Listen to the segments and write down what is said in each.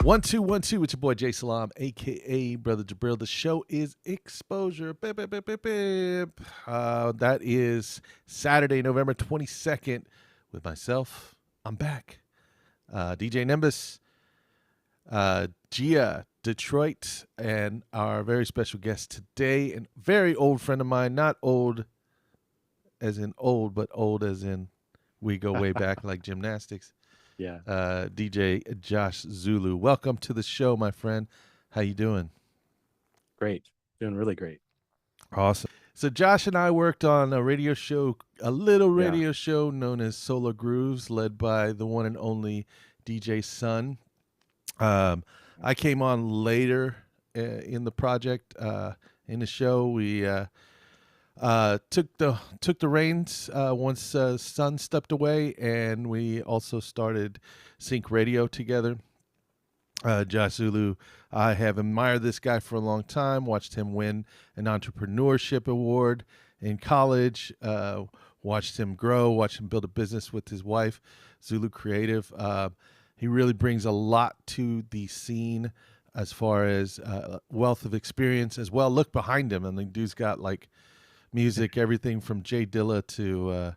1 2 1 2 with your boy Abdul-Salaam, aka Brother Jabril. The show is Exposure. Bip, bip, bip, bip, bip. That is Saturday, November 22nd. With myself, I'm back. DJ Nimbus, Gia, Detroit, and our very special guest today, and very old friend of mine. Not old as in old, but old as in we go way back like gymnastics. Yeah. DJ Josh Zulu. Welcome to the show, my friend. How you doing? Great. Doing really great. Awesome. So Josh and I worked on a radio show, a little radio show known as Solar Grooves, led by the one and only DJ Sun. I came on later in the project. In the show, we took the reins once Sun stepped away, and we also started Sync Radio together. Josh Zulu, I have admired this guy for a long time, watched him win an entrepreneurship award in college, watched him grow, watched him build a business with his wife, Zulu Creative. He really brings a lot to the scene as far as wealth of experience as well. Look behind him, and the dude's got like music, everything from Jay Dilla to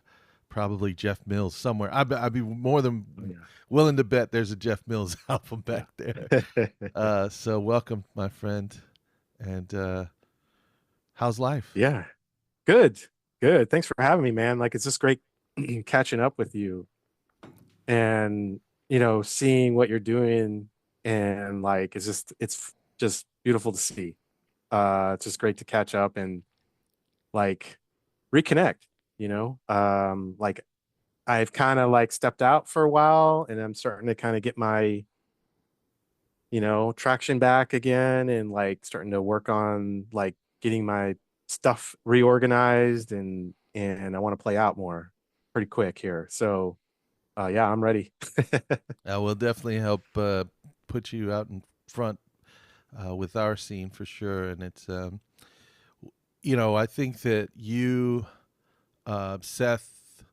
probably Jeff Mills somewhere. I'd be more than willing to bet there's a Jeff Mills album back there. So welcome, my friend. And how's life? Yeah. Good. Thanks for having me, man. Like, it's just great catching up with you and, seeing what you're doing. And like, it's just beautiful to see. It's just great to catch up and like reconnect, like I've kind of like stepped out for a while, and I'm starting to kind of get my, traction back again, and like starting to work on like getting my stuff reorganized, and I want to play out more pretty quick here. So yeah, I'm ready. I will definitely help put you out in front with our scene for sure. And it's I think that you, Seth,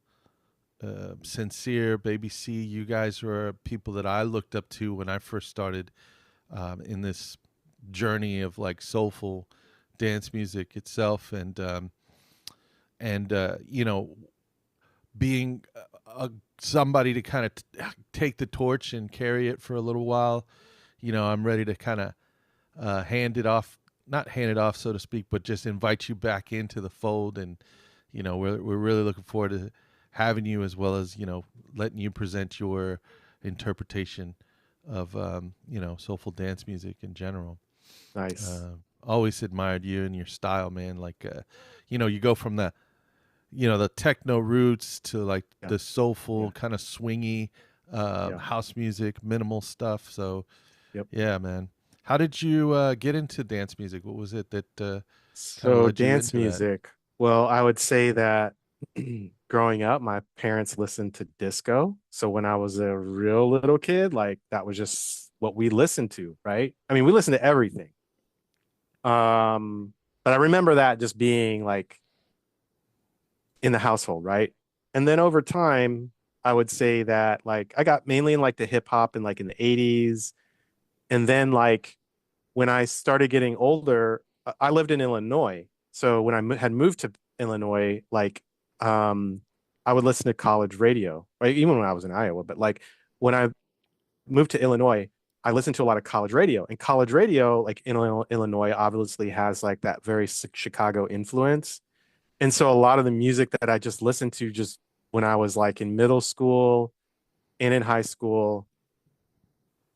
Sincere, Baby C, you guys were people that I looked up to when I first started in this journey of like soulful dance music itself, and being somebody to kind of take the torch and carry it for a little while. I'm ready to kind of hand it off. Not hand it off, so to speak, but just invite you back into the fold. And, we're really looking forward to having you, as well as, letting you present your interpretation of, soulful dance music in general. Nice. Always admired you and your style, man. Like, you go from the techno roots to like the soulful kind of swingy house music, minimal stuff. So, yeah, man. How did you get into dance music? What was it that so dance music that? Well, I would say that growing up, my parents listened to disco. So when I was a real little kid, like that was just what we listened to, right? I mean, we listened to everything. But I remember that just being like in the household, right? And then over time, I would say that like I got mainly in like the hip hop and like in the 80s. And then like when I started getting older, I lived in Illinois. So when I had moved to Illinois, like I would listen to college radio, right? Even when I was in Iowa. But like when I moved to Illinois, I listened to a lot of college radio. And college radio, like in Illinois, obviously has like that very Chicago influence. And so a lot of the music that I just listened to just when I was like in middle school and in high school,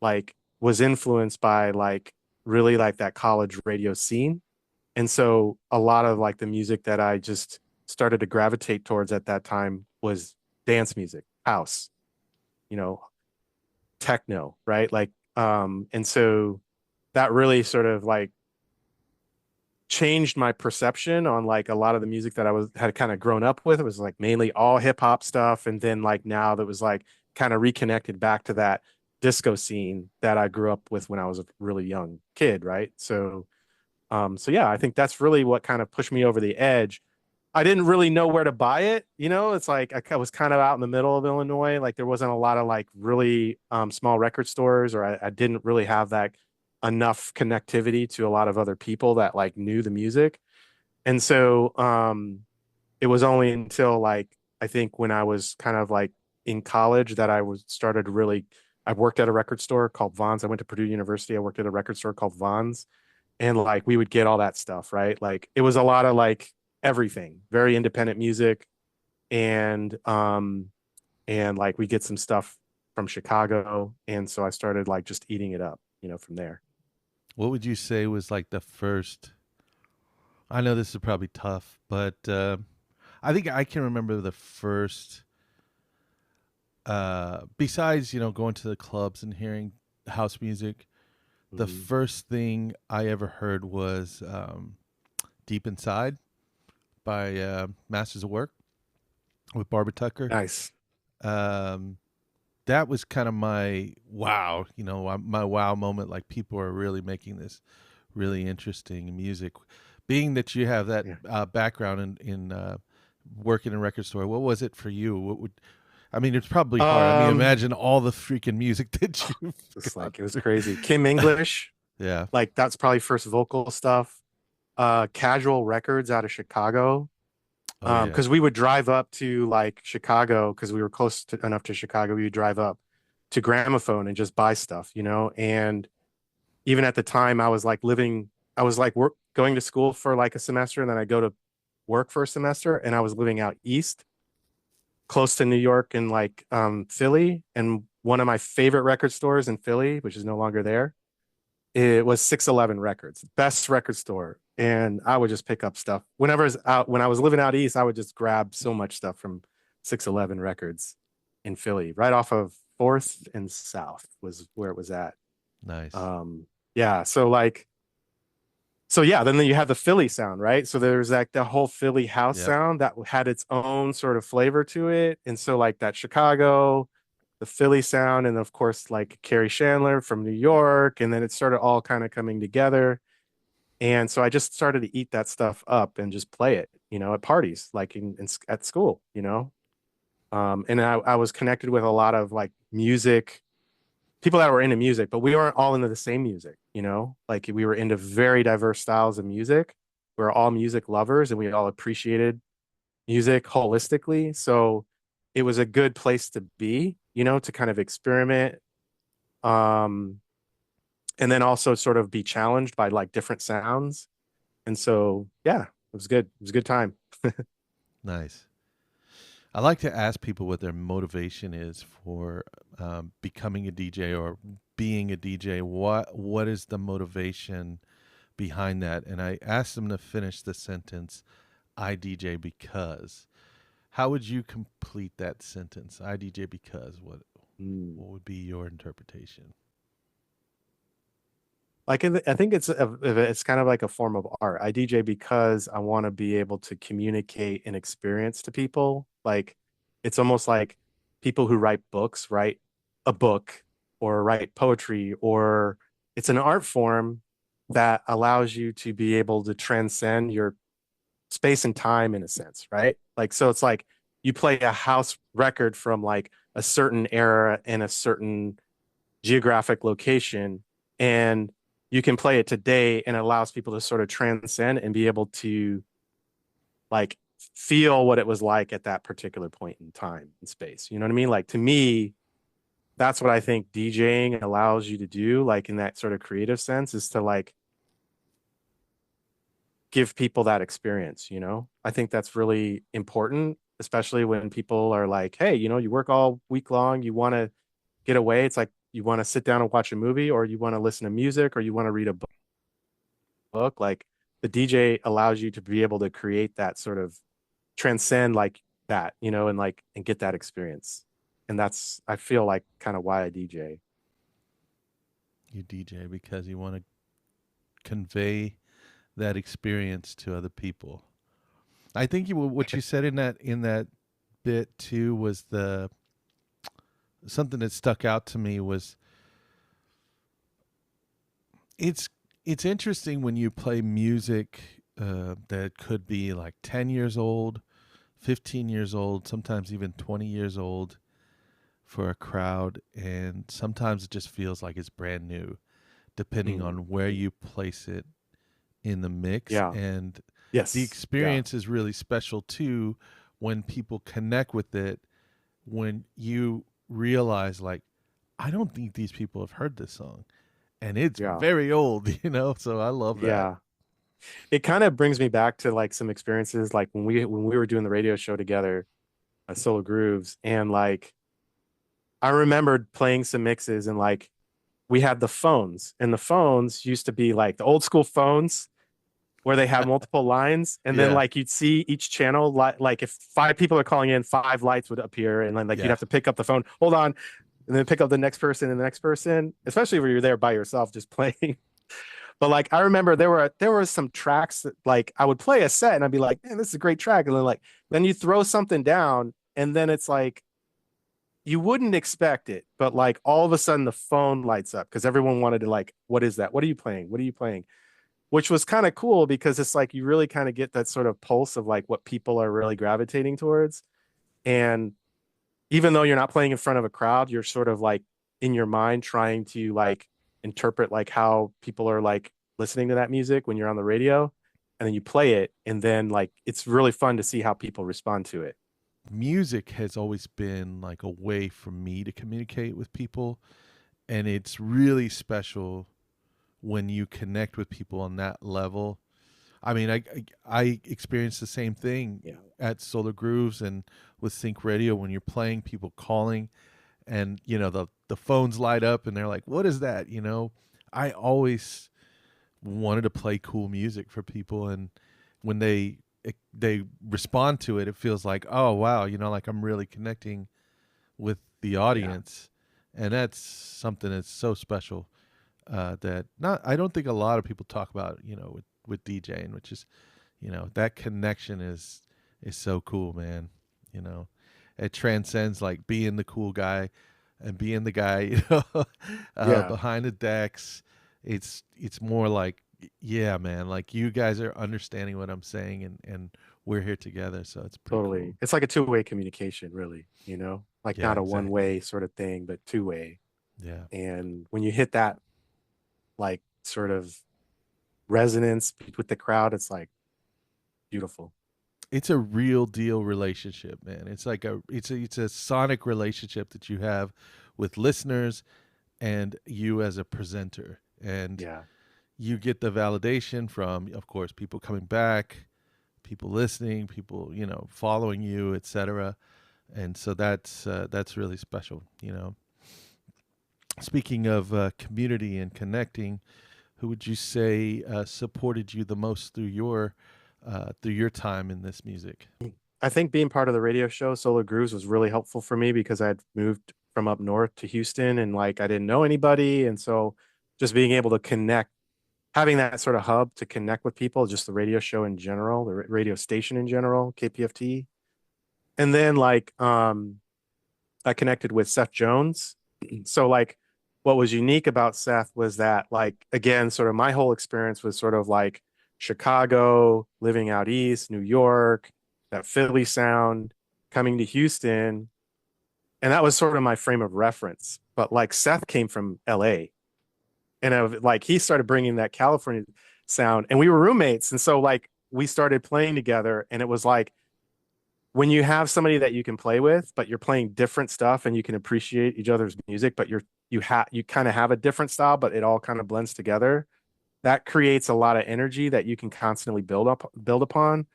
like was influenced by like really like that college radio scene. And so a lot of like the music that I just started to gravitate towards at that time was dance music, house, techno, right? Like and so that really sort of like changed my perception on like a lot of the music that had kind of grown up with. It was like mainly all hip hop stuff, and then like now that was like kind of reconnected back to that disco scene that I grew up with when I was a really young kid, right? So yeah, I think that's really what kind of pushed me over the edge. I didn't really know where to buy it. It's like I was kind of out in the middle of Illinois. Like there wasn't a lot of like really small record stores, or I didn't really have that enough connectivity to a lot of other people that like knew the music. And so it was only until like I think when I was kind of like in college that I was started really. I worked at a record store called Vaughn's. I went to Purdue University. I worked at a record store called Vaughn's, and like we would get all that stuff, right? Like it was a lot of like everything, very independent music, and like we get some stuff from Chicago, and so I started like just eating it up, from there. What would you say was like the first? I know this is probably tough, but I think I can remember the first. Besides, going to the clubs and hearing house music, the Mm-hmm. first thing I ever heard was "Deep Inside" by Masters of Work with Barbara Tucker. Nice. Um, that was kind of my wow, my wow moment. Like people are really making this really interesting music. Being that you have that Yeah. background in working in a record store, what was it for you? What would I mean? It's probably hard. I mean, Um, imagine all the freaking music that you've just gone like it was through. crazy. Kim English, Yeah. like that's probably first vocal stuff. Casual Records out of Chicago. Oh yeah. Because we would drive up to like Chicago because we were enough to Chicago. We would drive up to Gramophone and just buy stuff. And even at the time, I was like going to school for like a semester, and then I go to work for a semester, and I was living out east, close to New York and like Philly. And one of my favorite record stores in Philly, which is no longer there, it was 611 Records, best record store. And I would just pick up stuff whenever I was out. When I was living out east, I would just grab so much stuff from 611 Records in Philly, right off of Fourth and South was where it was at. Nice. Yeah, so yeah, then you have the Philly sound, right? So there's like the whole Philly house Yep. sound that had its own sort of flavor to it. And so like that Chicago, the Philly sound, and of course like Carrie Chandler from New York, and then it started all kind of coming together. And so I just started to eat that stuff up and just play it, at parties, like at school. And I was connected with a lot of like music people that were into music, but we weren't all into the same music. Like we were into very diverse styles of music. We were all music lovers and we all appreciated music holistically. So it was a good place to be, to kind of experiment. Um, and then also sort of be challenged by like different sounds. And so, yeah, it was good. It was a good time. Nice. I like to ask people what their motivation is for becoming a DJ or being a DJ. What is the motivation behind that? And I asked them to finish the sentence, "I DJ because." How would you complete that sentence? "I DJ because." Mm. What would be your interpretation? Like I think it's kind of like a form of art. I DJ because I want to be able to communicate an experience to people. Like it's almost like people who write books write a book or write poetry, or it's an art form that allows you to be able to transcend your space and time in a sense, right? Like so it's like you play a house record from like a certain era in a certain geographic location, and you can play it today, and it allows people to sort of transcend and be able to like feel what it was like at that particular point in time and space. You know what I mean? Like to me, that's what I think DJing allows you to do, like in that sort of creative sense, is to like give people that experience. I think that's really important, especially when people are like, hey, you work all week long, you want to get away. It's like you want to sit down and watch a movie, or you want to listen to music, or you want to read a book. Like the DJ allows you to be able to create that sort of transcend like that, and like and get that experience. And that's I feel like kind of why I DJ. You DJ because you want to convey that experience to other people. I think what you said in that bit too was the something that stuck out to me was it's it's interesting when you play music that could be like 10 years old, 15 years old, sometimes even 20 years old for a crowd. And sometimes it just feels like it's brand new, depending Mm. on where you place it in the mix. Yeah. And the Yes. Yeah. experience is really special too when people connect with it, when you realize, like, I don't think these people have heard this song. And it's Yeah. very old, so I love that. Yeah. It kind of brings me back to like some experiences like when we were doing the radio show together, Solo Grooves, and like I remembered playing some mixes and like we had the phones, and the phones used to be like the old school phones where they have multiple lines, and then Yeah. like you'd see each channel like if five people are calling in, five lights would appear, and then like you'd Yeah. have to pick up the phone, hold on, and then pick up the next person and the next person, especially if you're there by yourself just playing. But like I remember there were some tracks that like I would play a set and I'd be like, man, this is a great track. And then you throw something down and then it's like you wouldn't expect it, but like all of a sudden the phone lights up because everyone wanted to like, what is that? What are you playing? What are you playing? Which was kind of cool because it's like you really kind of get that sort of pulse of like what people are really gravitating towards. And even though you're not playing in front of a crowd, you're sort of like in your mind trying to like interpret like how people are like listening to that music when you're on the radio, and then you play it, and then like it's really fun to see how people respond to it. Music has always been like a way for me to communicate with people, and it's really special when you connect with people on that level. I mean, I experienced the same thing Yeah. at Solar Grooves and with Sync Radio when you're playing, people calling, and the phones light up and they're like, "What is that?" I always wanted to play cool music for people, and when they respond to it, it feels like, oh wow, like I'm really connecting with the Yeah. audience, and that's something that's so special, that not I don't think a lot of people talk about, with DJing, which is, that connection is so cool, man. You know, it transcends like being the cool guy and being the guy, Yeah. behind the decks. It's more like, yeah, man, like you guys are understanding what I'm saying, and we're here together, so it's pretty Totally. cool. It's like a two-way communication, really, like Yeah, not a exactly. one-way sort of thing, but two-way. Yeah. And when you hit that like sort of resonance with the crowd, it's like beautiful. It's a real deal relationship, man. It's like it's a sonic relationship that you have with listeners and you as a presenter. And Yeah. you get the validation from, of course, people coming back, people listening, people, following you, etc. And so that's really special. Speaking of community and connecting, who would you say supported you the most through your time in this music? I think being part of the radio show Solar Grooves was really helpful for me because I'd moved from up north to Houston and like I didn't know anybody. And so just being able to connect, having that sort of hub to connect with people, just the radio show in general, the radio station in general, KPFT. And then like I connected with Seth Jones. So like what was unique about Seth was that like again, sort of my whole experience was sort of like Chicago, living out east, New York, that Philly sound, coming to Houston, and that was sort of my frame of reference. But like Seth came from LA, and like he started bringing that California sound, and we were roommates, and so like we started playing together, and it was like when you have somebody that you can play with, but you're playing different stuff and you can appreciate each other's music, but you kind of have a different style, but it all kind of blends together. That creates a lot of energy that you can constantly build upon.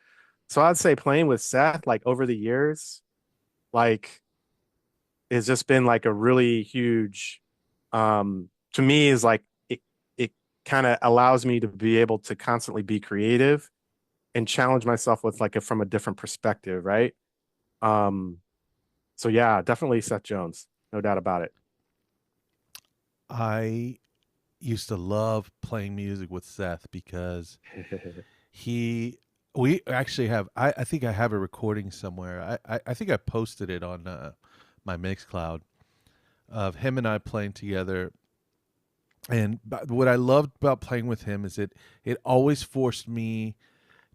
So I'd say playing with Seth, like over the years, like it's just been like a really huge, to me is like it kind of allows me to be able to constantly be creative and challenge myself with like from a different perspective, right? Um, so yeah, definitely Seth Jones, no doubt about it. I used to love playing music with Seth because he we actually have I think I have a recording somewhere. I think I posted it on my Mixcloud of him and I playing together. And what I loved about playing with him is it always forced me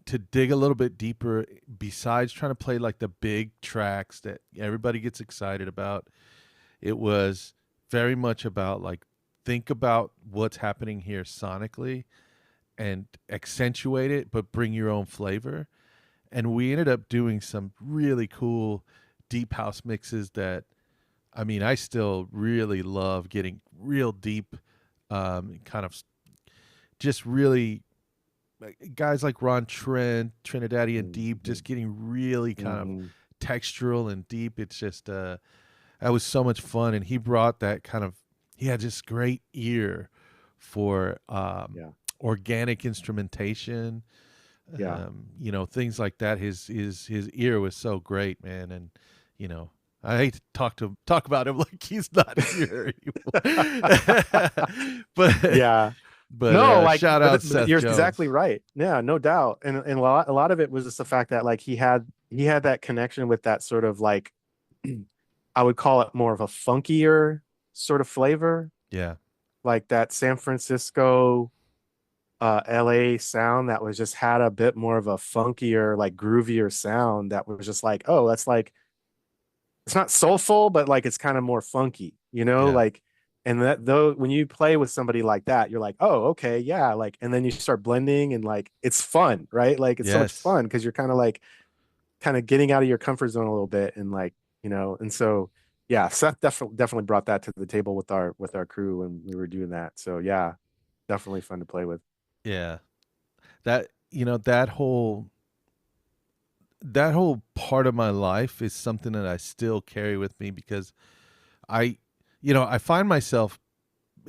to dig a little bit deeper, besides trying to play like the big tracks that everybody gets excited about, it was very much about like, think about what's happening here sonically and accentuate it, but bring your own flavor. And we ended up doing some really cool deep house mixes that, I mean, I still really love getting real deep, kind of just really guys like Ron Trent, Trinidadian deep, just getting really kind of textural and deep. It's just that was so much fun, and he brought that kind of, he had this great ear for organic instrumentation, you know, things like that. His ear was so great, man, and you know, I hate to talk about him like he's not here anymore. But yeah. But no, like shout out Seth you're Jones. exactly right. Yeah, no doubt. And a lot of it was just the fact that like he had that connection with that sort of like I would call it more of a funkier sort of flavor. Yeah. Like that San Francisco LA sound that was just had a bit more of a funkier, like groovier sound that was just like, oh, that's like it's not soulful, but like it's kind of more funky, you know, Yeah. like, and that though when you play with somebody like that, you're like, oh, okay, yeah, like, and then you start blending and like it's fun, right? Like it's so much Yes. fun because you're kind of like getting out of your comfort zone a little bit and like, you know, and so yeah, Seth definitely brought that to the table with our crew when we were doing that. So yeah, definitely fun to play with. Yeah. That, you know, that whole part of my life is something that I still carry with me, because I, you know, I find myself,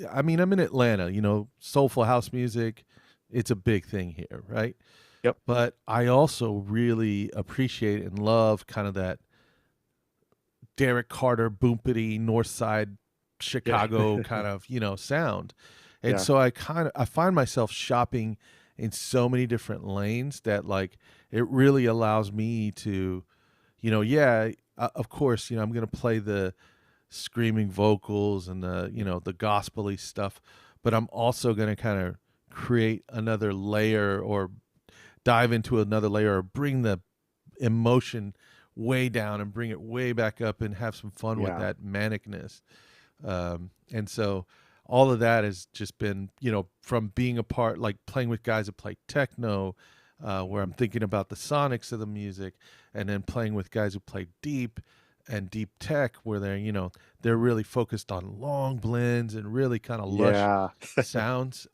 I mean, I'm in Atlanta, you know, soulful house music, it's a big thing here, right? Yep. But I also really appreciate and love kind of that Derek Carter, boompity, North Side Yeah. Chicago kind of, you know, sound. And Yeah. so I find myself shopping in so many different lanes that like it really allows me to, you know, yeah, of course, you know, I'm going to play the screaming vocals and the, you know, the gospely stuff, but I'm also going to kind of create another layer, or dive into another layer, or bring the emotion way down and bring it way back up and have some fun with Yeah. that manicness. And so all of that has just been, you know, from being a part, like playing with guys that play techno, where I'm thinking about the sonics of the music, and then playing with guys who play deep and deep tech, where they're, you know, they're really focused on long blends and really kind of lush Yeah. sounds.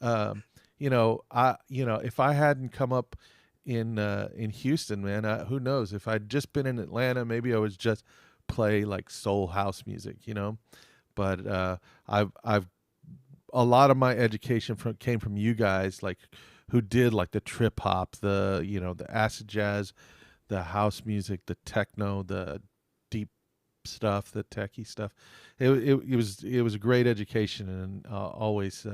You know, if I hadn't come up in Houston, man, who knows? If I'd just been in Atlanta, maybe I was just play like soul house music, you know. But I've a lot of my education came from you guys, like who did like the trip hop, the, you know, the acid jazz, the house music, the techno, the deep stuff, the techie stuff. It was a great education, and always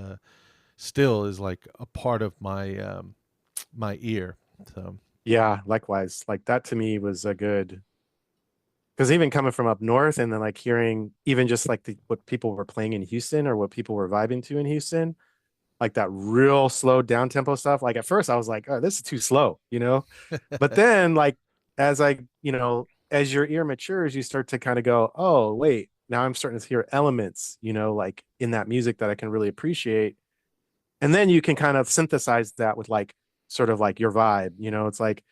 still is like a part of my ear. So Yeah, likewise. Like that to me was a good because even coming from up north and then like hearing even just like what people were playing in Houston or what people were vibing to in Houston, like that real slow down tempo stuff. Like at first I was like, oh, this is too slow, you know? But then like as I, you know, as your ear matures, you start to kind of go, oh, wait, now I'm starting to hear elements, you know, like in that music that I can really appreciate. And then you can kind of synthesize that with like sort of like your vibe, you know, it's like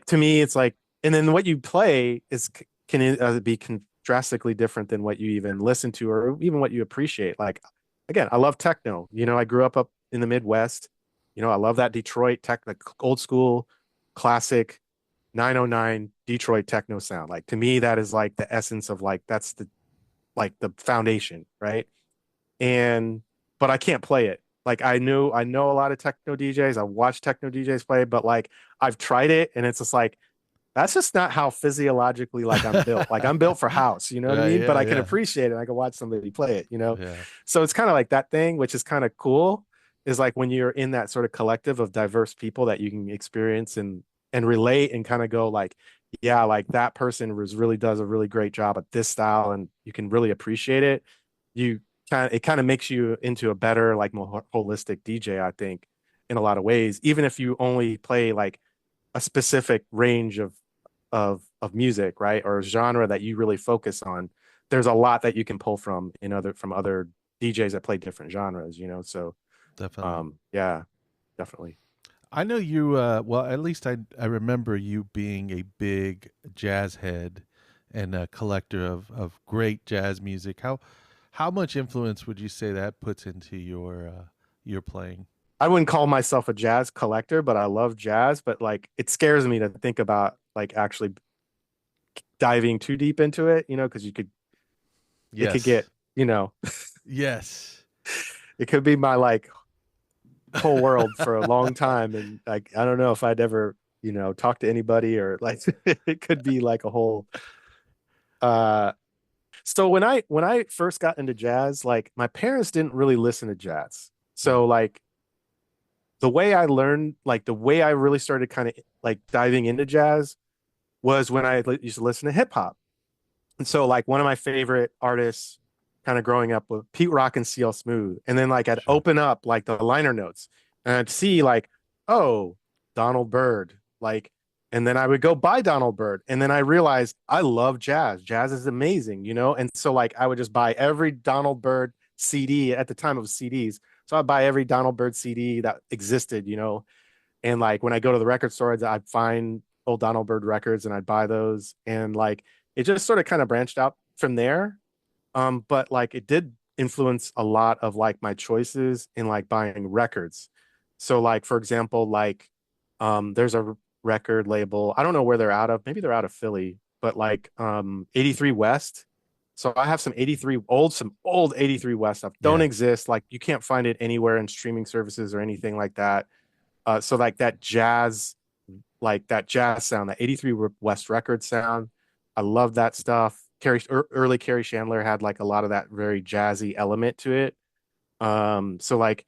to me it's like and then what you play is can be drastically different than what you even listen to or even what you appreciate. Like again, I love techno, you know, I grew up in the Midwest, you know, I love that Detroit tech, like old school classic 909 Detroit techno sound. Like to me that is like the essence of like that's the like the foundation, right? And but I can't play it. Like I know a lot of techno DJs. I watch techno DJs play, but like I've tried it and it's just like that's just not how physiologically like I'm built. Like I'm built for house, you know what I mean? But yeah, I can yeah, appreciate it. I can watch somebody play it, you know? yeah, So it's kind of like that thing, which is kind of cool, is like when you're in that sort of collective of diverse people that you can experience and relate and kind of go like, yeah, like that person really does a really great job at this style and you can really appreciate it. You it kind of makes you into a better, like more holistic DJ, I think, in a lot of ways. Even if you only play like a specific range of music, right? Or genre that you really focus on, there's a lot that you can pull from other DJs that play different genres, you know. So Definitely. yeah, definitely. I know you. Well, at least I remember you being a big jazz head and a collector of great jazz music. How much influence would you say that puts into your playing? I wouldn't call myself a jazz collector, but I love jazz. But like, it scares me to think about like actually diving too deep into it, you know, because it could Yes. get, you know, Yes. it could be my like whole world for a long time, and like I don't know if I'd ever, you know, talk to anybody or like it could be like a whole. Uh, so when I first got into jazz, like my parents didn't really listen to jazz, Hmm. so like the way I learned, like the way I really started kind of like diving into jazz was when I used to listen to hip hop. And so like one of my favorite artists kind of growing up was Pete Rock and CL Smooth. And then like I'd Sure. open up like the liner notes and I'd see like, oh, Donald Byrd. Like, and then I would go buy Donald Byrd. And then I realized I love jazz. Jazz is amazing, you know? And so like I would just buy every Donald Byrd CD at the time of CDs. So I'd buy every Donald Byrd CD that existed, you know? And like when I go to the record store, I'd find old Donald Byrd records and I'd buy those. And like it just sort of kind of branched out from there. But like it did influence a lot of like my choices in like buying records. So like for example, like there's a record label. I don't know where they're out of. Maybe they're out of Philly, but like 83 West. So I have some old 83 West stuff. Don't Yeah. exist. Like you can't find it anywhere in streaming services or anything like that. So like that jazz sound, that 83 West record sound. I love that stuff. Early Carrie Chandler had like a lot of that very jazzy element to it. So like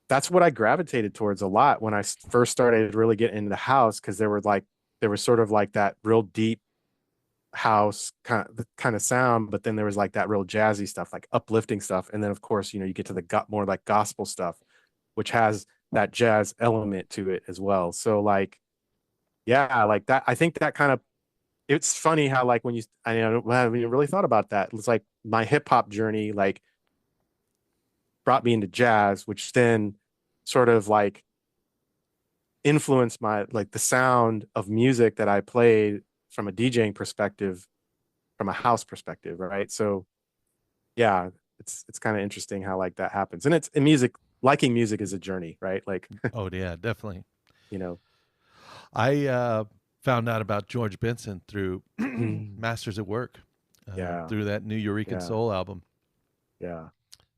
that's what I gravitated towards a lot when I first started really getting into the house because there was sort of like that real deep house kind of sound, but then there was like that real jazzy stuff, like uplifting stuff, and then of course you know you get to the more like gospel stuff, which has that jazz element to it as well. So like yeah, like that. I think that kind of it's funny how like I know when you really thought about that, it's like my hip hop journey like brought me into jazz, which then sort of like influenced my like the sound of music that I played from a DJing perspective, from a house perspective, right? So yeah, it's kind of interesting how like that happens, and it's in music. Liking music is a journey, right? Like Oh yeah, definitely. you know, I found out about George Benson through mm, Masters at Work, yeah, through that New Eurekan yeah, Soul album. yeah,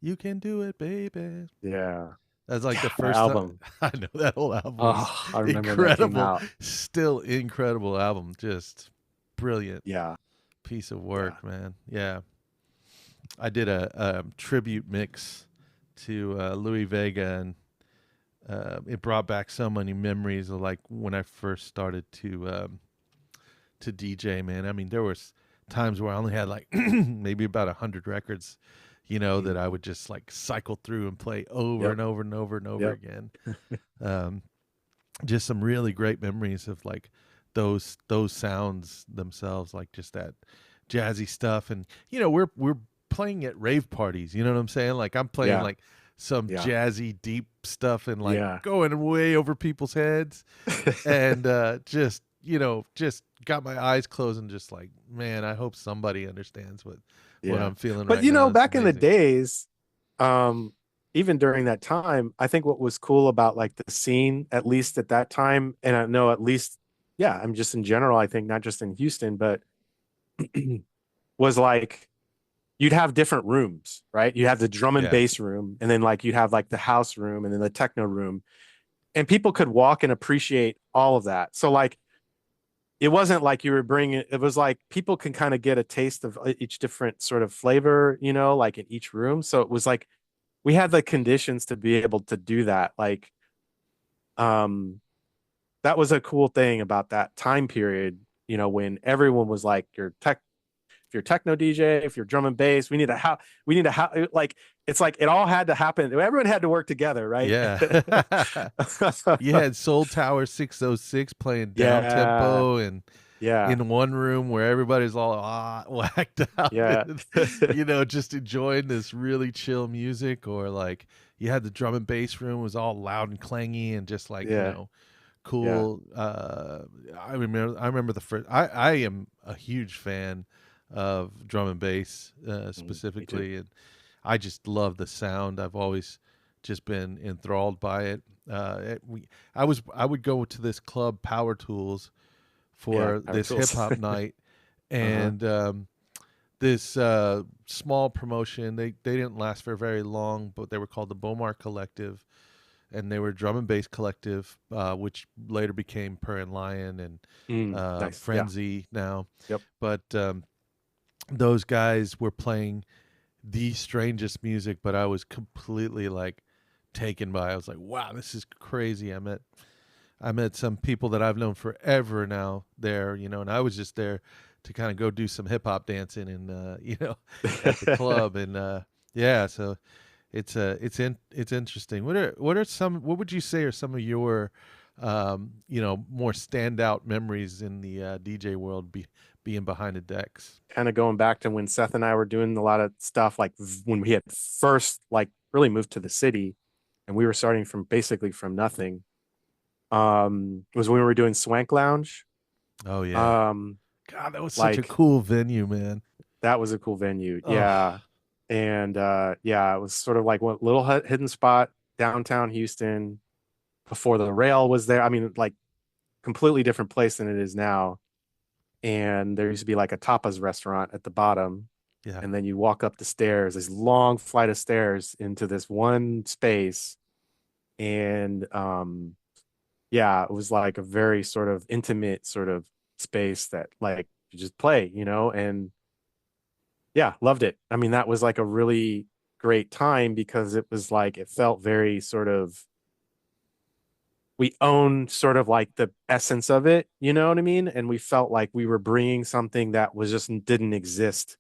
You can do it, baby. yeah. That's like the Yeah, that first time album. I know that whole album is Oh, I remember when that came incredible. out. Still incredible album. Just brilliant Yeah, piece of yeah. work, man. Yeah. I did a tribute mix to Louis Vega, and it brought back so many memories of like when I first started to DJ. Man, I mean, there was times where I only had like maybe about 100 records, that Mm. I would just like cycle through and play over Yep, and over and over and over yep. again. Um, just some really great memories of like those sounds themselves, like just that jazzy stuff. And we're playing at rave parties, you know what I'm saying? Like I'm playing Yeah, like some yeah, jazzy deep stuff and like yeah. going way over people's heads, and just got my eyes closed and just like, man, I hope somebody understands what Yeah. I'm feeling But right you know, now. It's back in the amazing. days, um, even during that time, I think what was cool about like the scene, at least at that time, and I know at least, yeah, I'm just in general, I think not just in Houston, but was like you'd have different rooms, right? You have the drum and Yeah. bass room, and then like you'd have like the house room and then the techno room. And people could walk and appreciate all of that. So like it wasn't like you were bringing it was like people can kind of get a taste of each different sort of flavor, you know, like in each room. So it was like we had the conditions to be able to do that. Like um that was a cool thing about that time period, you know, when everyone was like your if you're a techno DJ, if you're drum and bass, we need a like, it's like it all had to happen. Everyone had to work together, right? Yeah. You had Soul Tower 606 playing down Yeah. tempo and Yeah. in one room where everybody's all whacked out, Yeah. and, just enjoying this really chill music, or like you had the drum and bass room was all loud and clangy and just like, Yeah. Yeah. cool. I remember the first, I am a huge fan of drum and bass, Me too. specifically, and I just love the sound. I've always just been enthralled by it. I would go to this club, Power Tools, Yeah. for Power this hip tools. hop night, Uh-huh. and this small promotion. They didn't last for very long, but they were called the Bomar Collective, and they were drum and bass collective, which later became Per and Lion and Nice. Yeah. Frenzy now. Yep. But those guys were playing the strangest music, but I was completely like taken by. I was like, wow, this is crazy. I met some people that I've known forever now there, and I was just there to kind of go do some hip hop dancing and at the club, and yeah, so it's interesting. What would you say are some of your more standout memories in the DJ world, being behind the decks? Kind of going back to when Seth and I were doing a lot of stuff, like when we had first like really moved to the city and we were starting from basically from nothing. Was when we were doing Swank Lounge. Oh yeah. Um, God, that was such a like cool venue, man. that was a cool venue. Oh, Yeah. And yeah, it was sort of like one little hidden spot downtown Houston before the rail was there. I mean, like completely different place than it is now. And there used to be like a tapas restaurant at the bottom. yeah. And then you walk up the stairs, this long flight of stairs into this one space. And yeah, it was like a very sort of intimate sort of space that like you just play, and yeah, loved it. I mean, that was like a really great time because it was like it felt very sort of we owned sort of like the essence of it, you know what I mean? And we felt like we were bringing something that was just didn't exist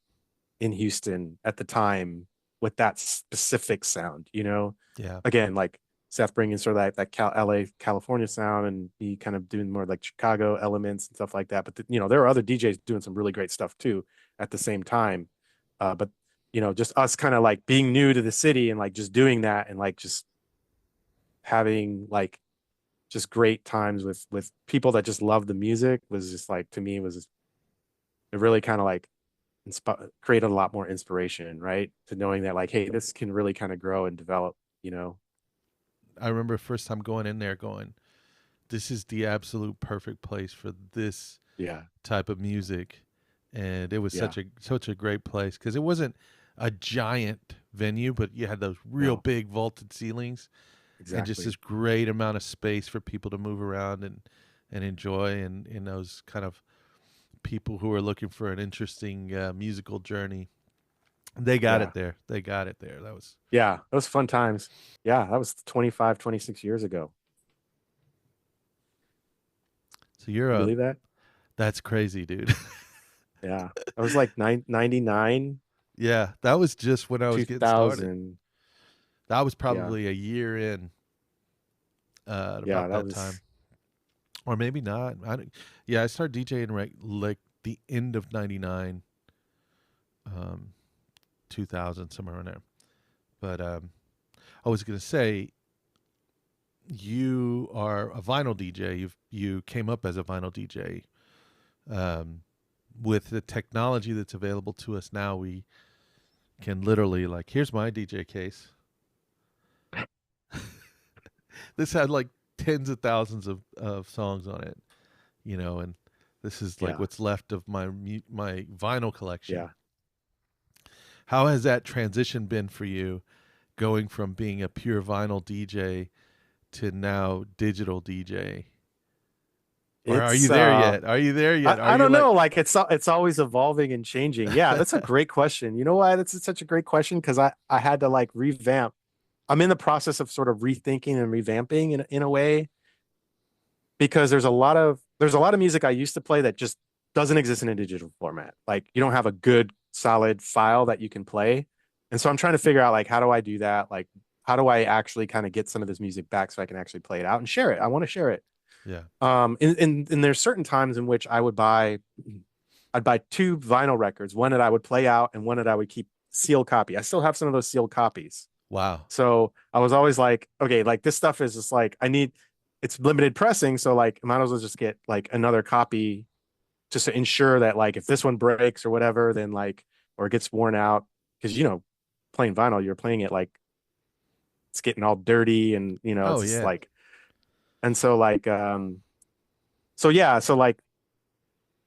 in Houston at the time with that specific sound. Yeah. Again, like Seth bringing sort of that LA California sound and me kind of doing more like Chicago elements and stuff like that. But there are other DJs doing some really great stuff too at the same time. But just us kind of like being new to the city and like just doing that and like just having like just great times with people that just love the music was just like to me it really kind of like created a lot more inspiration, right? To knowing that like, hey, this can really kind of grow and develop. I remember first time going in there going, this is the absolute perfect place for this Yeah. type of music. And it was Yeah. such a great place because it wasn't a giant venue, but you had those real No, big vaulted ceilings and just exactly. this great amount of space for people to move around and enjoy, and in those kind of people who are looking for an interesting musical journey. They got Yeah. it there. They got it there. That was Yeah. Those fun times. Yeah. That was 25, 26 years ago. so you're You a believe that? that's crazy, dude. Yeah. I was like 99, Yeah, that was just when I was getting started. 2000. That was Yeah. probably a year in, at Yeah. about That that time, was, or maybe not. Yeah, I started DJing right like the end of '99, um, 2000, somewhere around there. But I was gonna say, you are a vinyl DJ. You came up as a vinyl DJ. Um, with the technology that's available to us now, we can literally, like, here's my DJ case. This had like tens of thousands of songs on it, and this is like yeah. what's left of my vinyl collection. Yeah. How has that transition been for you, going from being a pure vinyl DJ to now digital DJ? Or are you It's, there yet? Are you there yet? Are I you don't like know. Like it's always evolving and changing. Yeah, that's a great question. You know why that's such a great question? Because I had to like revamp. I'm in the process of sort of rethinking and revamping in a way because there's a lot of music I used to play that just doesn't exist in a digital format. Like you don't have a good solid file that you can play. And so I'm trying to figure out like how do I do that? Like how do I actually kind of get some of this music back so I can actually play it out and share it? I want to share it. Yeah. And there's certain times in which I'd buy two vinyl records, one that I would play out and one that I would keep sealed copy. I still have some of those sealed copies. Wow. So I was always like, okay, like this stuff is just like it's limited pressing, so like I might as well just get like another copy just to ensure that like if this one breaks or whatever, then like or it gets worn out, because playing vinyl, you're playing it like it's getting all dirty and Oh it's yeah. like, and so like so yeah, so like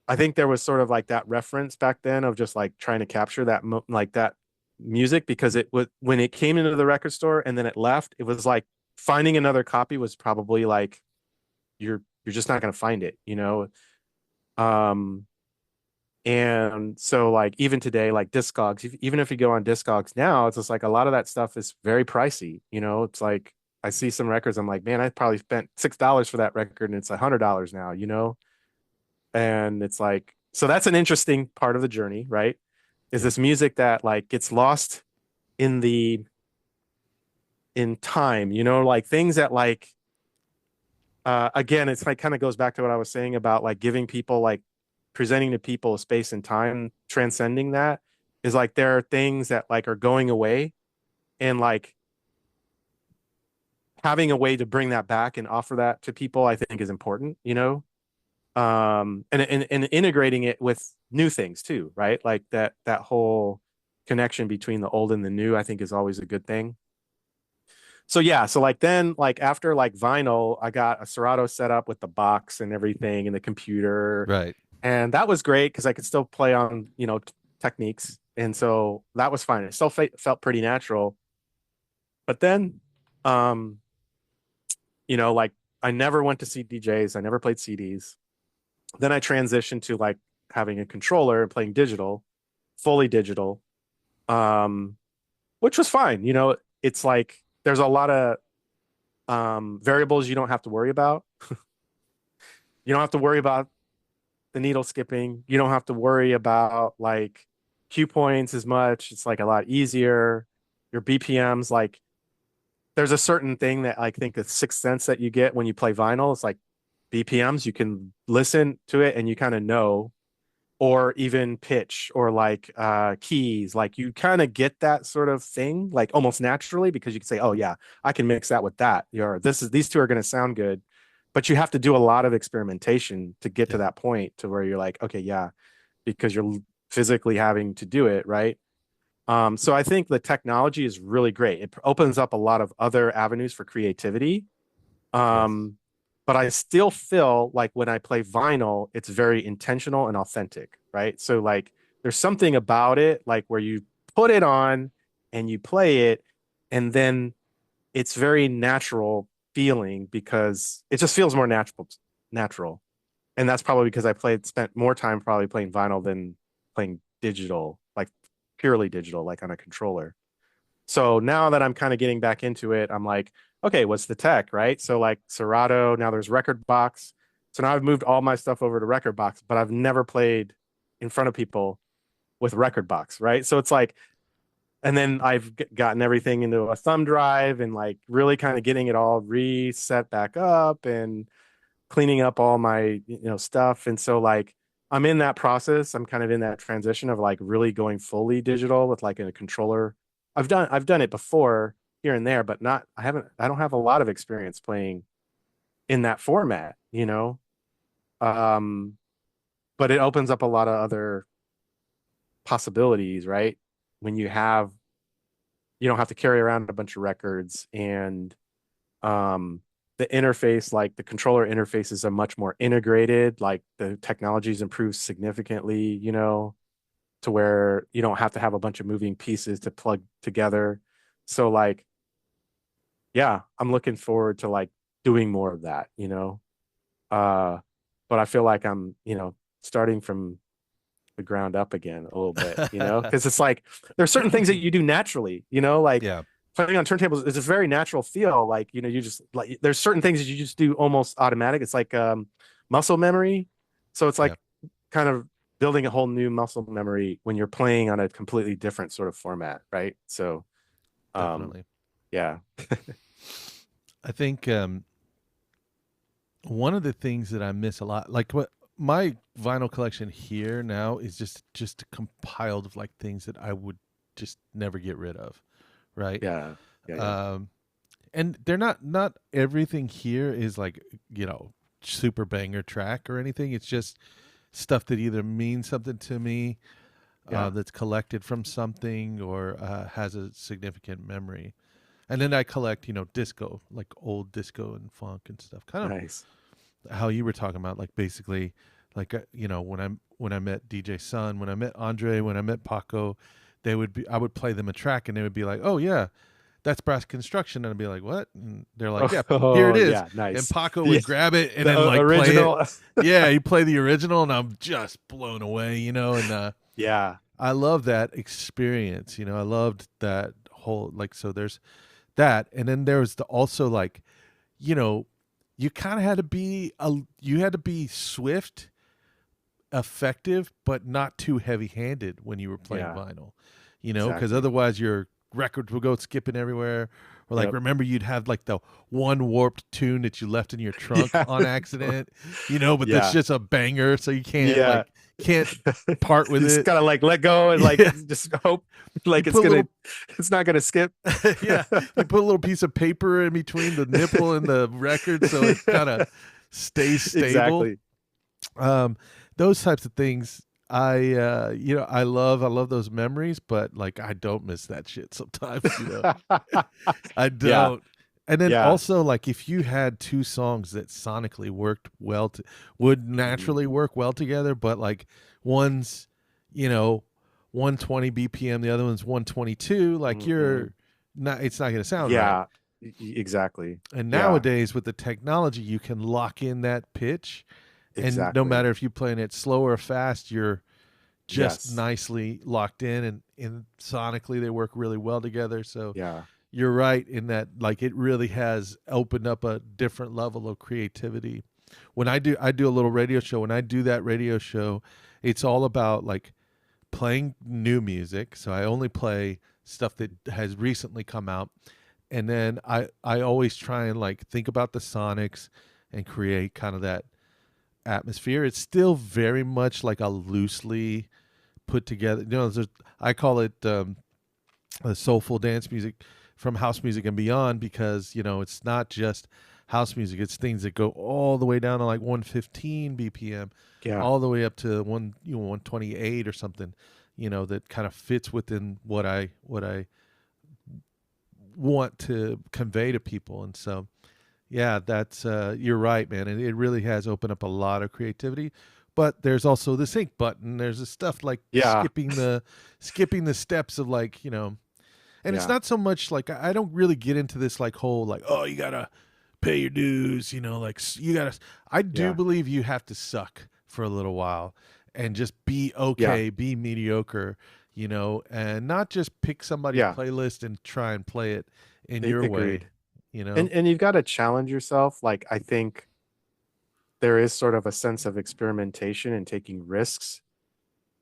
I think there was sort of like that reference back then of just like trying to capture that like that music, because it was when it came into the record store and then it left, it was like finding another copy was probably like you're just not going to find it, um and so like even today, like Discogs, even if you go on Discogs now, it's just like a lot of that stuff is very pricey. It's like I see some records, I'm like, man, I probably spent $6 for that record and it's $100 now. And it's like, so that's an interesting part of the journey, right? Is this music that like gets lost in time, like things that like again, it's like kind of goes back to what I was saying about like giving people like presenting to people space and time, transcending that, is like there are things that like are going away, and like having a way to bring that back and offer that to people, I think is important, and integrating it with new things too, right? Like that whole connection between the old and the new, I think is always a good thing. So yeah, so like then like after like vinyl, I got a Serato set up with the box and everything and the computer. Right. And that was great because I could still play on, techniques. And so that was fine. It still felt pretty natural. But then, um, like I never went to CDJs. I never played CDs. Then I transitioned to like having a controller and playing digital, fully digital, um, which was fine. It's like there's a lot of variables you don't have to worry about. You don't have to worry about the needle skipping. You don't have to worry about like cue points as much. It's like a lot easier. Your BPMs, like there's a certain thing that I think the sixth sense that you get when you play vinyl. It's like BPMs. You can listen to it and you kind of know, or even pitch or like keys. Like you kind of get that sort of thing like almost naturally, because you can say, oh yeah, I can mix that with that. These two are going to sound good. But you have to do a lot of experimentation to get to that point to where you're like, okay, yeah, because you're physically having to do it, right? So I think the technology is really great. It opens up a lot of other avenues for creativity. But I still feel like when I play vinyl, it's very intentional and authentic, right? So like there's something about it, like where you put it on and you play it, and then it's very natural feeling because it just feels more natural. And that's probably because spent more time probably playing vinyl than playing digital, like purely digital, like on a controller. So now that I'm kind of getting back into it, I'm like, okay, what's the tech, right? So like Serato, now there's Record Box. So now I've moved all my stuff over to Record Box, but I've never played in front of people with Record Box, right? So it's like, and then I've gotten everything into a thumb drive and like really kind of getting it all reset back up and cleaning up all my stuff. And so like I'm in that process. I'm kind of in that transition of like really going fully digital with like a controller. I've done it before here and there, but I don't have a lot of experience playing in that format, um but it opens up a lot of other possibilities, right? When you don't have to carry around a bunch of records, and um the interface, like the controller interfaces are much more integrated, like the technology's improved significantly, to where you don't have to have a bunch of moving pieces to plug together. So like yeah, I'm looking forward to like doing more of that, uh but I feel like I'm starting from the ground up again a little bit, because it's like there's certain things that you do naturally, like Yeah. playing on turntables is a very natural feel. Like, you just like there's certain things that you just do almost automatic. It's like muscle memory. So it's like kind of building a whole new muscle memory when you're playing on a completely different sort of format, right? So Definitely. yeah. I think one of the things that I miss a lot, like what my vinyl collection here now is just compiled of like things that I would just never get rid of, right? Yeah. Yeah. Um, and they're not everything here is like, you know, super banger track or anything. It's just stuff that either means something to me, Yeah. that's collected from something, or has a significant memory. And then I collect, you know, disco, like old disco and funk and stuff. Kind of Nice. how you were talking about, like basically, like you know, when I met DJ Sun, when I met Andre, when I met Paco, I would play them a track and they would be like, oh yeah, that's Brass Construction, and I'd be like, what? And they're like, yeah, here it Oh is. yeah, And nice. Paco Yeah, would grab it and the then like play it. original. Yeah, he play the original, and I'm just blown away, you know. And Yeah. I love that experience, you know. I loved that whole, like, so there's that, and then there's also like, you know, you kind of had to be you had to be swift, effective, but not too heavy-handed when you were playing Yeah. vinyl, you know, because Exactly. otherwise your records would go skipping everywhere. Or like, Yep. remember, you'd have like the one warped tune that you left in your trunk Yeah. on accident, you know, but that's Yeah. just a banger, so you Yeah. can't part with You just it. gotta like let go and like Yeah, just hope you like put a little, it's not gonna skip. yeah, you put a little piece of paper in between the nipple and the record, so it kind of stays stable. Exactly. um those types of things, you know, I love those memories, but like I don't miss that shit sometimes, you know. I Yeah. don't. And then Yeah. also, like, if you had two songs that sonically worked well would Mhm. naturally work well together, but like one's, you know, 120 BPM, the other one's 122, like Mhm. you're not, it's not going to sound right. Yeah. Exactly. And Yeah. nowadays with the technology, you can lock in that pitch, and no Exactly. matter if you're playing it slow or fast, you're just Yes. nicely locked in, and sonically they work really well together. So Yeah. you're right in that, like, it really has opened up a different level of creativity. When I do a little radio show, when I do that radio show, it's all about like playing new music. So I only play stuff that has recently come out, and then I always try and like think about the sonics and create kind of that atmosphere. It's still very much like a loosely put together, you know, I call it soulful dance music from house music and beyond, because you know it's not just house music, it's things that go all the way down to like 115 BPM, Yeah. all the way up to 128 or something, you know, that kind of fits within what I want to convey to people. And so yeah, that's you're right, man, and it really has opened up a lot of creativity. But there's also the sync button, there's the stuff like Yeah. skipping the steps of, like, you know. And it's Yeah. not so much like, I don't really get into this like whole like, oh, you gotta pay your dues, you know, like you gotta. I do Yeah. believe you have to suck for a little while and just be Yeah. okay, be mediocre, you know, and not just pick somebody's Yeah. playlist and try and play it in your way, Agreed. you And know. you've got to challenge yourself. Like I think there is sort of a sense of experimentation and taking risks,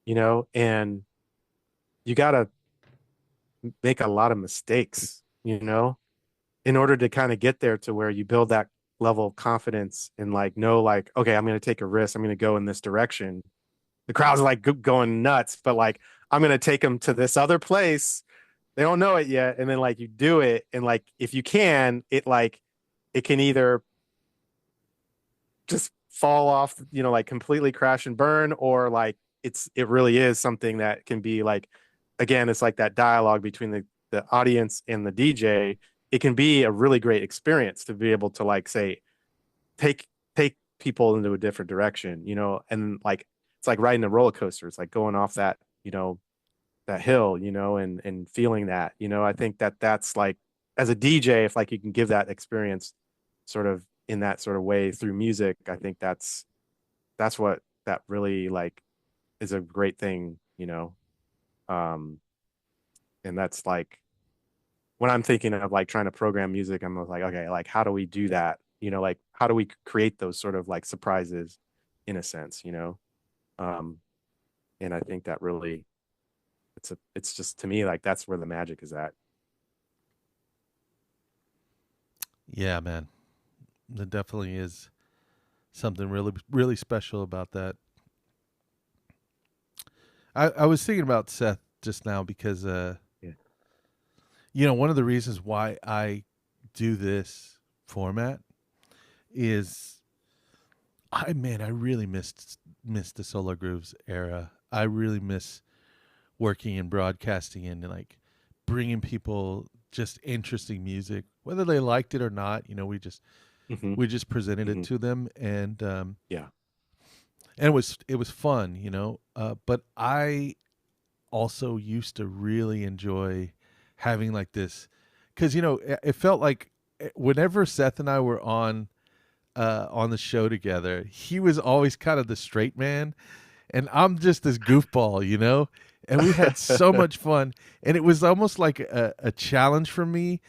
and you got to make a lot of mistakes, in order to kind of get there to where you build that level of confidence and like know like, okay, I'm going to take a risk. I'm going to go in this direction. The crowd's like going nuts, but like I'm going to take them to this other place. They don't know it yet. And then like you do it. And like, if you can, it can either just fall off, like completely crash and burn, or like it really is something that can be like, again, it's like that dialogue between the audience and the DJ. It can be a really great experience to be able to like say, take people into a different direction, and like it's like riding a roller coaster. It's like going off that hill, and feeling that, I think that's like, as a DJ, if like you can give that experience sort of in that sort of way through music, I think that's what that really like is a great thing, um and that's like when I'm thinking of like trying to program music, I'm like, okay, like how do we do that, like how do we create those sort of like surprises in a sense. Um, and I think that really, it's just to me like that's where the magic is at. Yeah, man. There definitely is something really, really special about that. I was thinking about Seth just now because, Yeah. one of the reasons why I do this format is I really missed the Solar Grooves era. I really miss working in broadcasting and like bringing people just interesting music, whether they liked it or not. Hmm. We just presented it Hmm. to them, Yeah. and it was fun, But I also used to really enjoy having like this, because it felt like whenever Seth and I were on the show together, he was always kind of the straight man, and I'm just this goofball, And we had so much fun, and it was almost like a challenge for me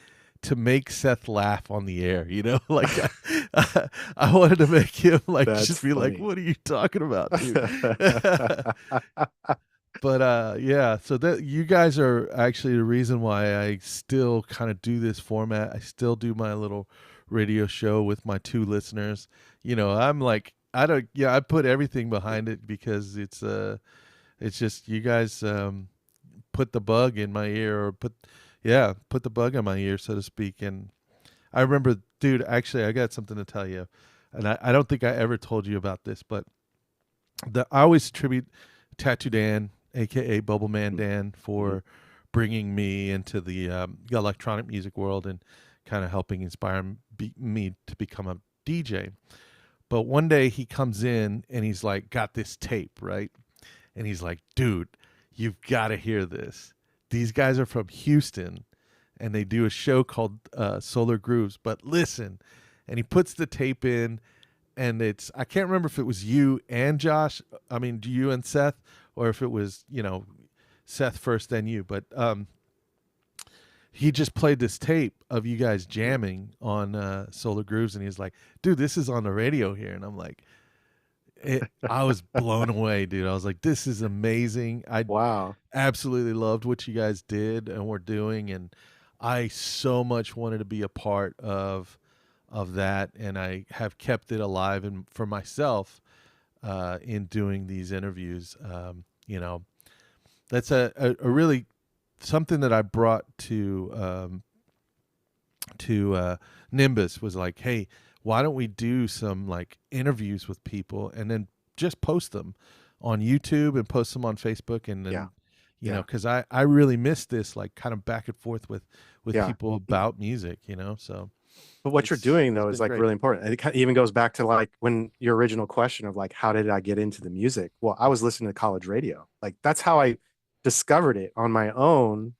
to make Seth laugh on the air, Like I wanted to make him like That's just be like, funny. "What are you talking about, dude?" But yeah, so that you guys are actually the reason why I still kind of do this format. I still do my little radio show with my two listeners. I'm like, I don't yeah, I put everything behind it because it's just you guys put the bug in my ear, or put the bug in my ear, so to speak. And I remember, dude, actually I got something to tell you. And I don't think I ever told you about this, but I always tribute Tattoo Dan, aka Bubble Man Dan, Hmm. for bringing me into the electronic music world and kind of helping inspire me to become a DJ. But one day he comes in and he's like, got this tape, right? And he's like, dude, you've got to hear this. These guys are from Houston and they do a show called Solar Grooves. But listen, and he puts the tape in, and I can't remember if it was you and Josh. I mean, you and Seth, or if it was Seth first, then you. But he just played this tape of you guys jamming on Solar Grooves, and he's like, "Dude, this is on the radio here," and I'm like, I was blown away, dude. I was like, "This is amazing." I Wow. absolutely loved what you guys did and were doing, and I so much wanted to be a part of that, and I have kept it alive and for myself in doing these interviews. That's a really something that I brought to Nimbus was like, hey, why don't we do some like interviews with people and then just post them on YouTube and post them on Facebook, and Yeah. then Yeah. because I really miss this like kind of back and forth with Yeah. people about music, so But what you're doing it's though is been like great. really important. And it even goes back to like when your original question of like, how did I get into the music? Well, I was listening to college radio. Like that's how I discovered it on my own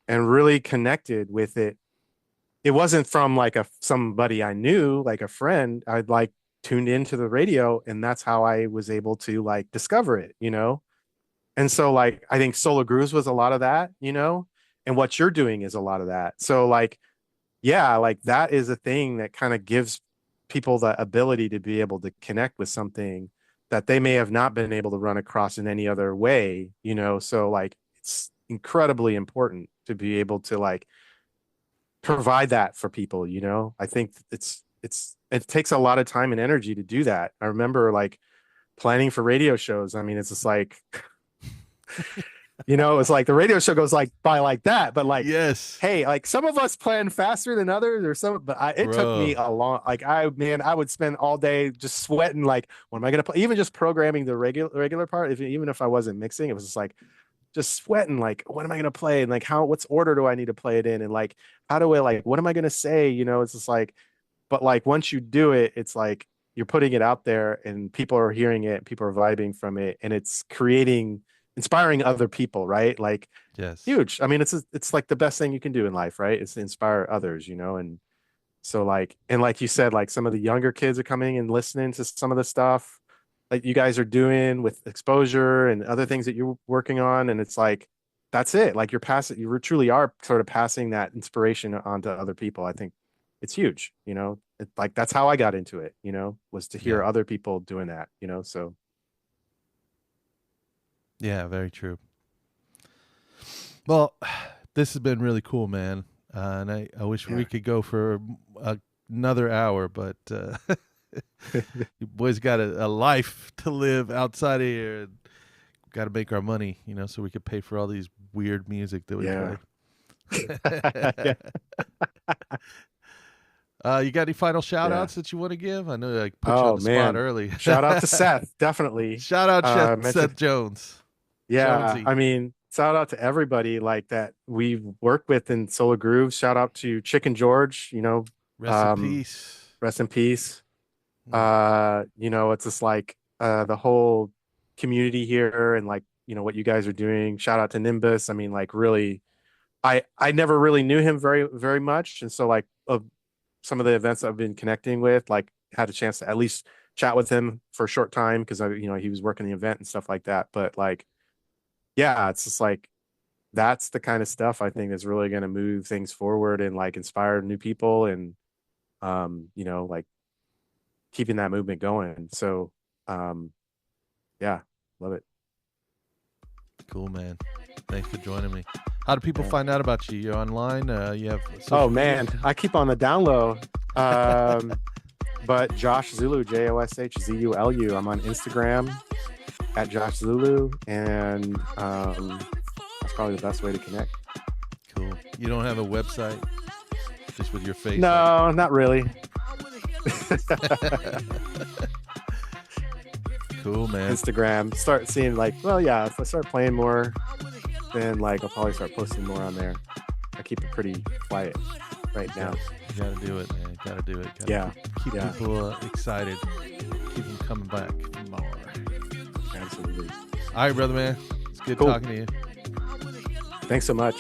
and really connected with it. It wasn't from like somebody I knew, like a friend. I'd like tuned into the radio and that's how I was able to like discover it. And so like I think Solar Grooves was a lot of that. And what you're doing is a lot of that. So like yeah, like that is a thing that kind of gives people the ability to be able to connect with something that they may have not been able to run across in any other way. So like it's incredibly important to be able to like provide that for people. I think it takes a lot of time and energy to do that. I remember like planning for radio shows. I mean, it's just like it's like the radio show goes like by like that, but like, Yes, hey, like some of us plan faster than others, or some, but it took me bro, a long, like I would spend all day just sweating, like, what am I gonna play? Even just programming the regular part, even if I wasn't mixing, it was just like just sweating, like, what am I gonna play, and like what's order do I need to play it in, and like how do I like what am I gonna say? It's just like, but like once you do it, it's like you're putting it out there and people are hearing it, people are vibing from it, and it's inspiring other people, right? Like yes, huge. I mean, it's like the best thing you can do in life, right? It's to inspire others. And so like, and like you said, like some of the younger kids are coming and listening to some of the stuff like you guys are doing with exposure and other things that you're working on. And it's like, that's it. Like you truly are sort of passing that inspiration on to other people. I think it's huge. Like that's how I got into it, was to hear yeah. other people doing that. So Yeah, very true. Well, this has been really cool, man. And I wish we could go for another hour, but you boys got a life to live outside of here. And got to make our money, so we could pay for all these weird music that we play. You got any final shout outs that you want to give? I know I put you on the spot early. Shout out to Seth, definitely. Shout out Seth Jones. Yeah, Jonesy. I mean, shout out to everybody like that we've worked with in Solar Grooves. Shout out to Chicken George, Rest in peace. Rest in peace. It's just like the whole community here and like, what you guys are doing. Shout out to Nimbus. I mean, like really, I never really knew him very, very much. And so like some of the events I've been connecting with, like had a chance to at least chat with him for a short time because he was working the event and stuff like that. But like, yeah, it's just like that's the kind of stuff I think that's really going to move things forward and like inspire new people and like keeping that movement going. So yeah, love it. Cool, man. Thanks for joining me. How do people find out about you? You're online? You have man, I keep on the down low. But Josh Zulu, JoshZulu. I'm on Instagram at Josh Zulu, and that's probably the best way to connect. Cool. You don't have a website just with your face? No, not really. Cool, man. Instagram. Start seeing like, if I start playing more, then like I'll probably start posting more on there. I keep it pretty quiet right now. You gotta do it, man. Gotta do it. Keep people excited. Keep them coming back for more. Absolutely. All right, brother, man. It's good talking to you. Thanks so much.